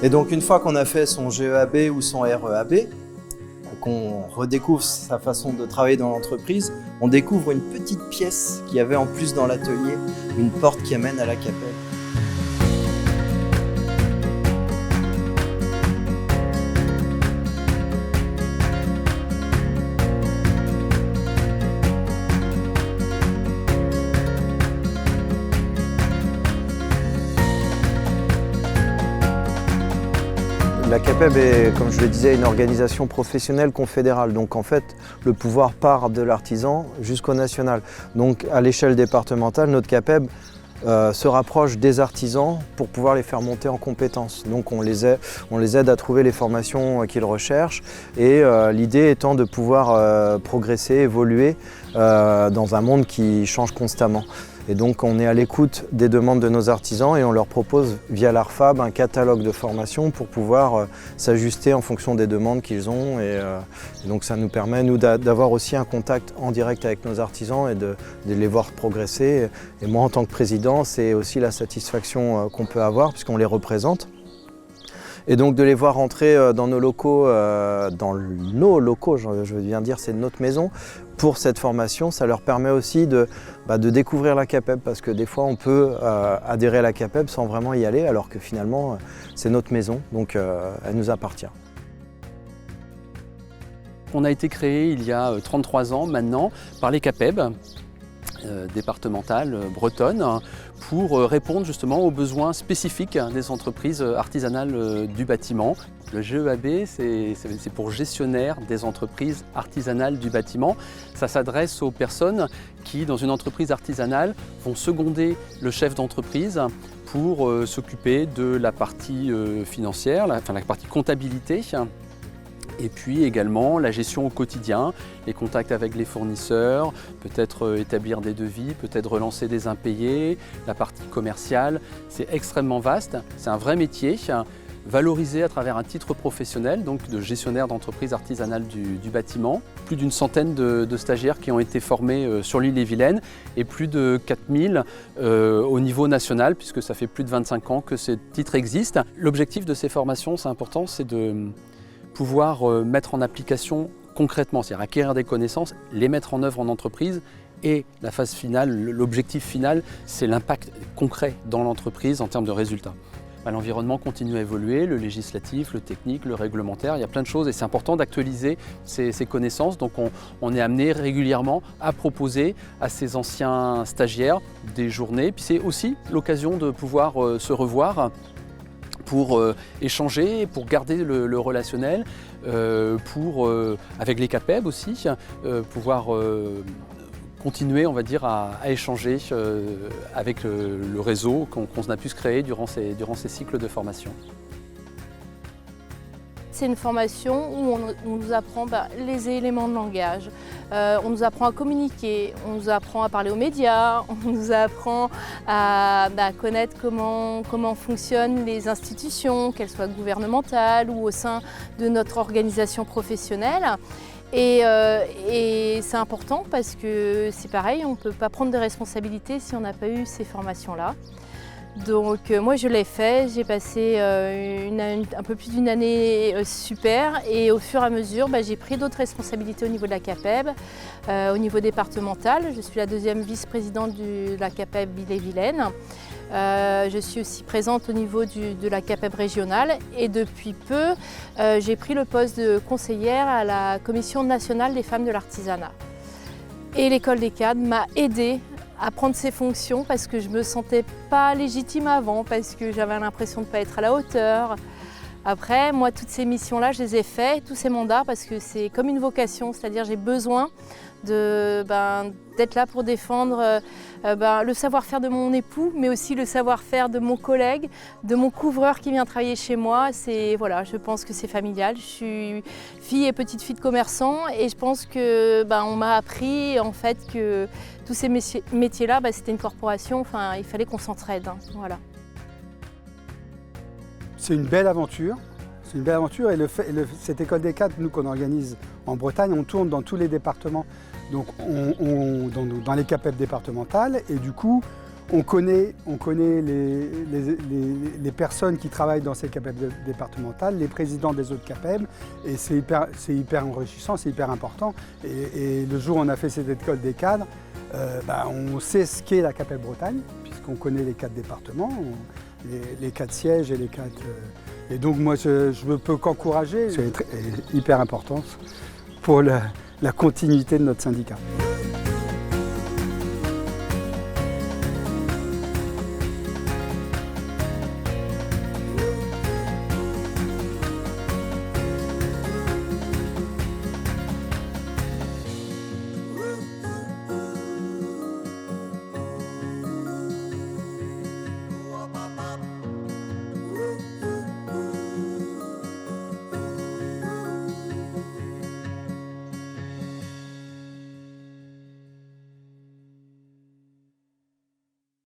Et donc une fois qu'on a fait son GEAB ou son REAB, qu'on redécouvre sa façon de travailler dans l'entreprise, on découvre une petite pièce qu'il y avait en plus dans l'atelier, une porte qui amène à la CAPEB. La CAPEB est, comme je le disais, une organisation professionnelle confédérale. Donc en fait, le pouvoir part de l'artisan jusqu'au national. Donc à l'échelle départementale, notre CAPEB se rapproche des artisans pour pouvoir les faire monter en compétences. Donc on les aide à trouver les formations qu'ils recherchent et l'idée étant de pouvoir progresser, évoluer dans un monde qui change constamment. Et donc on est à l'écoute des demandes de nos artisans et on leur propose via l'ARFAB un catalogue de formations pour pouvoir s'ajuster en fonction des demandes qu'ils ont. Et donc ça nous permet nous d'avoir aussi un contact en direct avec nos artisans et de les voir progresser. Et moi en tant que président, c'est aussi la satisfaction qu'on peut avoir puisqu'on les représente. Et donc de les voir rentrer dans nos locaux, je veux bien dire c'est notre maison, pour cette formation, ça leur permet aussi de découvrir la CAPEB parce que des fois on peut adhérer à la CAPEB sans vraiment y aller alors que finalement c'est notre maison, donc elle nous appartient. On a été créé il y a 33 ans maintenant par les CAPEB départementales bretonnes pour répondre justement aux besoins spécifiques des entreprises artisanales du bâtiment. Le GEAB, c'est pour gestionnaire des entreprises artisanales du bâtiment. Ça s'adresse aux personnes qui, dans une entreprise artisanale, vont seconder le chef d'entreprise pour s'occuper de la partie financière, la partie comptabilité. Et puis également la gestion au quotidien, les contacts avec les fournisseurs, peut-être établir des devis, peut-être relancer des impayés, la partie commerciale. C'est extrêmement vaste, c'est un vrai métier, valorisé à travers un titre professionnel, donc de gestionnaire d'entreprise artisanale du bâtiment. Plus d'une centaine de stagiaires qui ont été formés sur l'Ille-et-Vilaine et plus de 4000 au niveau national, puisque ça fait plus de 25 ans que ce titre existe. L'objectif de ces formations, c'est important, c'est de pouvoir mettre en application concrètement, c'est-à-dire acquérir des connaissances, les mettre en œuvre en entreprise et la phase finale, l'objectif final, c'est l'impact concret dans l'entreprise en termes de résultats. L'environnement continue à évoluer, le législatif, le technique, le réglementaire, il y a plein de choses et c'est important d'actualiser ces connaissances. Donc on est amené régulièrement à proposer à ces anciens stagiaires des journées. Puis c'est aussi l'occasion de pouvoir se revoir pour échanger, pour garder le relationnel, avec les CAPEB aussi, pouvoir continuer, on va dire, à échanger avec le réseau qu'on a pu se créer durant ces cycles de formation. C'est une formation où on nous apprend les éléments de langage, on nous apprend à communiquer, on nous apprend à parler aux médias, on nous apprend à connaître comment fonctionnent les institutions, qu'elles soient gouvernementales ou au sein de notre organisation professionnelle. Et c'est important parce que c'est pareil, on ne peut pas prendre de responsabilités si on n'a pas eu ces formations-là. Donc moi je l'ai fait, j'ai passé un peu plus d'une année super et au fur et à mesure j'ai pris d'autres responsabilités au niveau de la CAPEB, au niveau départemental. Je suis la deuxième vice-présidente de la CAPEB Ille-et-Vilaine. Je suis aussi présente au niveau de la CAPEB régionale et depuis peu j'ai pris le poste de conseillère à la Commission nationale des femmes de l'artisanat. Et l'école des cadres m'a aidée à prendre ces fonctions parce que je ne me sentais pas légitime avant, parce que j'avais l'impression de ne pas être à la hauteur. Après, moi, toutes ces missions-là, je les ai faites, tous ces mandats, parce que c'est comme une vocation, c'est-à-dire j'ai besoin d'être là pour défendre le savoir-faire de mon époux, mais aussi le savoir-faire de mon collègue, de mon couvreur qui vient travailler chez moi. Voilà, je pense que c'est familial. Je suis fille et petite fille de commerçant et je pense que on m'a appris en fait que tous ces métiers-là, c'était une corporation. Enfin, il fallait qu'on s'entraide. Voilà. C'est une belle aventure. C'est une belle aventure et cette école des cadres, nous qu'on organise en Bretagne, on tourne dans tous les départements, donc dans les CAPEB départementales et du coup On connaît les personnes qui travaillent dans ces CAPEB départementales, les présidents des autres CAPEB, et c'est hyper enrichissant, c'est hyper important. Et le jour où on a fait cette école des cadres, on sait ce qu'est la CAPEB Bretagne, puisqu'on connaît les 4 départements, les 4 sièges et les 4... et donc moi je ne peux qu'encourager, c'est hyper important pour la continuité de notre syndicat.